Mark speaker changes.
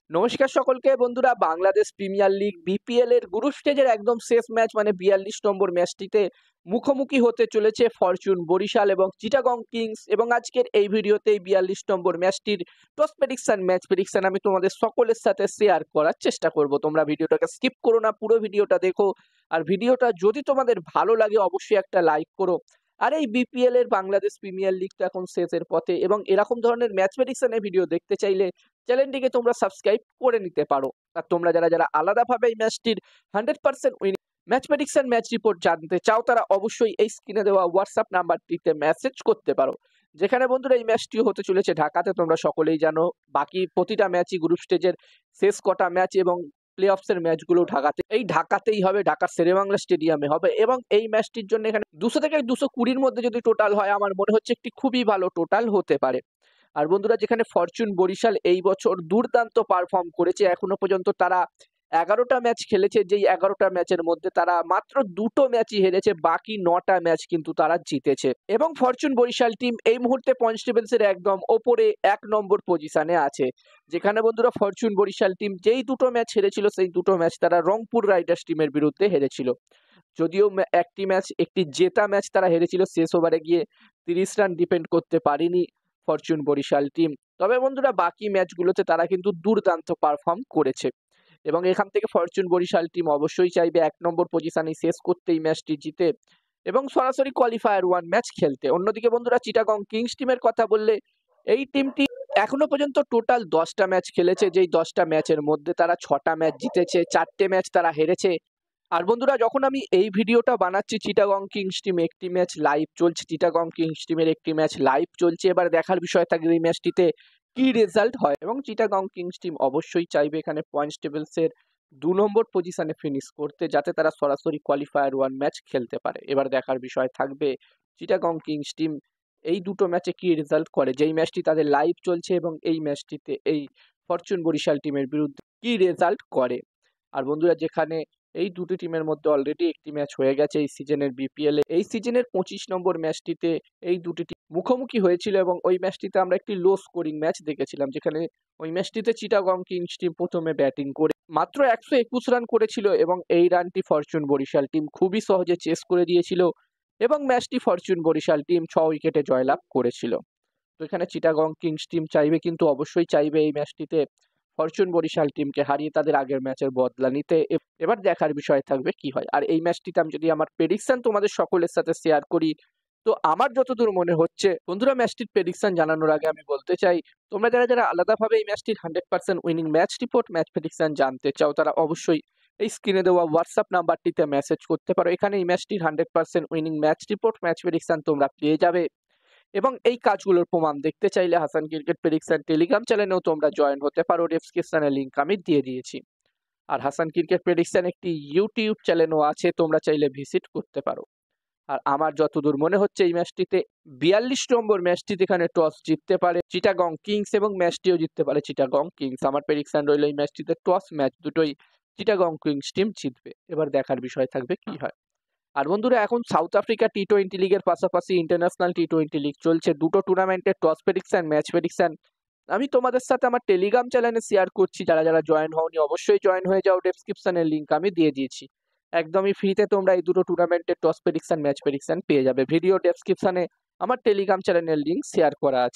Speaker 1: নমস্কার সকলকে বন্ধুরা, বাংলাদেশ প্রিমিয়ার লিগ বিপিএল এর গ্রুপ স্টেজের একদম শেষ ম্যাচ মানে ৪২ নম্বর ম্যাচটিতে মুখোমুখি হতে চলেছে ফরচুন বরিশাল এবং চিটাগং কিংস। এবং আজকের এই ভিডিওতে ৪২ নম্বর ম্যাচটির টস প্রেডিকশন ম্যাচ প্রেডিকশন আমি তোমাদের সকলের সাথে শেয়ার করার চেষ্টা করব। তোমরা ভিডিওটাকে স্কিপ করো না, পুরো ভিডিওটা দেখো। আর ভিডিওটা যদি তোমাদের ভালো লাগে অবশ্যই একটা লাইক করো। আর এই বিপিএল এর বাংলাদেশ প্রিমিয়ার লিগটা এখন শেষের পথে এবং এরকম ধরনের ম্যাচ প্রেডিকশনের ভিডিও দেখতে চাইলে চ্যানেলটিকে তোমরা সাবস্ক্রাইব করে নিতে পারো। আর তোমরা যারা যারা আলাদাভাবে এই ম্যাচটির 100% winning match prediction match report জানতে চাও তারা অবশ্যই এই স্ক্রিনে দেওয়া হোয়াটসঅ্যাপ নাম্বারটিতে মেসেজ করতে পারো। যেখানে বন্ধুরা এই ম্যাচটি হতে চলেছে ঢাকাতে, তোমরা সকলেই জানো। বাকি প্রতিটা ম্যাচই গ্রুপ স্টেজের শেষ কটা ম্যাচ এবং প্লে অফসের ম্যাচগুলো ঢাকাতেই হবে, ঢাকার শেরেবাংলা স্টেডিয়ামে হবে। এবং এই ম্যাচটির জন্য এখানে 200 থেকে 220-র মধ্যে যদি টোটাল হয় আমার মনে হচ্ছে একটি খুবই ভালো টোটাল হতে পারে। আর বন্ধুরা, যেখানে ফরচুন বরিশাল এই বছর দুর্দান্ত পারফর্ম করেছে, এখনো পর্যন্ত তারা 11টা ম্যাচ খেলেছে, যেই 11টা ম্যাচের মধ্যে তারা মাত্র 2টো ম্যাচই হেরেছে, বাকি 9টা ম্যাচ কিন্তু তারা জিতেছে। এবং ফরচুন বরিশাল টিম এই মুহূর্তে পয়েন্টস টেবিলসের একদম ওপরে 1 নম্বর পজিশনে আছে। যেখানে বন্ধুরা ফরচুন বরিশাল টিম যেই 2টো ম্যাচ হেরেছিল সেই 2টো ম্যাচ তারা রংপুর রাইডার্স টিমের বিরুদ্ধে হেরেছিল। যদিও একটি জেতা ম্যাচ তারা হেরেছিল, শেষ ওভারে গিয়ে 30 রান ডিপেন্ড করতে পারেনি ফরচুন বরিশাল টিম। তবে বন্ধুরা বাকি ম্যাচগুলোতে তারা কিন্তু দুর্দান্ত পারফর্ম করেছে এবং এখান থেকে ফরচুন বরিশাল টিম অবশ্যই চাইবে 1 নম্বর পজিশনে শেষ করতে এই ম্যাচটি জিতে এবং সরাসরি কোয়ালিফায়ার 1 ম্যাচ খেলতে। অন্যদিকে বন্ধুরা চিটাগং কিংস টিমের কথা বললে এই টিমটি এখনো পর্যন্ত টোটাল 10টা ম্যাচ খেলেছে, যেই 10টা ম্যাচের মধ্যে তারা 6টা ম্যাচ জিতেছে, 4টে ম্যাচ তারা হেরেছে। আর বন্ধুরা যখন আমি এই ভিডিওটা বানাচ্ছি চিটাগং কিংস টিম একটি ম্যাচ লাইভ চলছে, চিটাগং কিংস টিমের একটি ম্যাচ লাইভ চলছে। এবার দেখার বিষয় থাকবে এই ম্যাচটিতে কি রেজাল্ট হয় এবং চিটাগং কিংস টিম অবশ্যই চাইবে এখানে পয়েন্টস টেবিলসের 2 নম্বর পজিশনে ফিনিশ করতে, যাতে তারা সরাসরি কোয়ালিফায়ার 1 ম্যাচ খেলতে পারে। এবার দেখার বিষয় থাকবে চিটাগং কিংস টিম এই দুটো ম্যাচে কি রেজাল্ট করে, যেই ম্যাচটি তাদের লাইভ চলছে এবং এই ম্যাচটিতে এই ফরচুন বরিশাল টিমের বিরুদ্ধে কি রেজাল্ট করে। আর বন্ধুরা যেখানে এই দুটি টিমের মধ্যে অলরেডি একটি ম্যাচ হয়ে গেছে এই সিজনের বিপিএল এই সিজনের 25 নম্বর ম্যাচটিতে এই দুটি টিম মুখোমুখি হয়েছিল এবং ওই ম্যাচটিতে আমরা একটি লো স্কোরিং ম্যাচ দেখেছিলাম, যেখানে ওই ম্যাচটিতে চিটাগং কিংস টিম প্রথমে ব্যাটিং করে মাত্র 121 রান করেছিল এবং এই রানটি ফরচুন বরিশাল টিম খুবই সহজে চেস করে দিয়েছিল এবং ম্যাচটি ফরচুন বরিশাল টিম 6 উইকেটে জয়লাভ করেছিল। তো এখানে চিটাগং কিংস টিম চাইবে, কিন্তু অবশ্যই চাইবে এই ম্যাচটিতে ফরচুন বরিশাল টিমকে হারিয়ে তাদের আগের ম্যাচের বদলা নিতে। এবার দেখার বিষয় থাকবে কি হয়। আর এই ম্যাচটিতে আমি যদি আমার প্রেডিকশন তোমাদের সকলের সাথে শেয়ার করি, তো আমার যতদূর মনে হচ্ছে বন্ধুরা, ম্যাচটির প্রেডিকশন জানানোর আগে আমি বলতে চাই তোমরা যারা যারা আলাদাভাবে এই ম্যাচটির 100% winning match report match prediction জানতে চাও তারা অবশ্যই এই স্ক্রিনে দেওয়া হোয়াটসঅ্যাপ নাম্বারটিতে মেসেজ করতে পারো। এখানে এই ম্যাচটির 100% winning match report match prediction তোমরা পেয়ে যাবে। এবং এই কাজগুলোর প্রমাণ দেখতে চাইলে হাসান ক্রিকেট প্রেডিকশন টেলিগ্রাম চ্যানেলেও তোমরা জয়েন হতে পারো, ডেসক্রিপশনের লিংক আমি দিয়ে দিয়েছি। আর হাসান ক্রিকেট প্রেডিকশন একটি ইউটিউব চ্যানেলও আছে, তোমরা চাইলে ভিজিট করতে পারো। আর আমার যতদূর মনে হচ্ছে এই ম্যাচটিতে 42 নম্বর ম্যাচটিতে এখানে টস জিততে পারে চিটাগং কিংস এবং ম্যাচটিও জিততে পারে চিটাগং কিংস। আমার প্রেডিকশন রইল এই ম্যাচটিতে টস ম্যাচ দুটোই চিটাগং কিংস টিম জিতবে। এবার দেখার বিষয় থাকবে কি হয়। আর বন্ধুরা এখন সাউথ আফ্রিকা টি-20 লিগের পাশাপাশি ইন্টারন্যাশনাল টি-20 লিগ চলছে, দুটো টুর্নামেন্টের টস প্রেডিকশন ম্যাচ প্রেডিকশন আমি তোমাদের সাথে আমার টেলিগ্রাম চ্যানেলে শেয়ার করছি। যারা যারা জয়েন হওনি অবশ্যই জয়েন হয়ে যাও, ডেসক্রিপশনের লিংক আমি দিয়ে দিয়েছি। একদমই ফ্রিতে তোমরা এই দুটো টুর্নামেন্টের টস প্রেডিকশন ম্যাচ প্রেডিকশন পেয়ে যাবে। ভিডিও ডেসক্রিপশনে আমার টেলিগ্রাম চ্যানেলের লিংক শেয়ার করা আছে।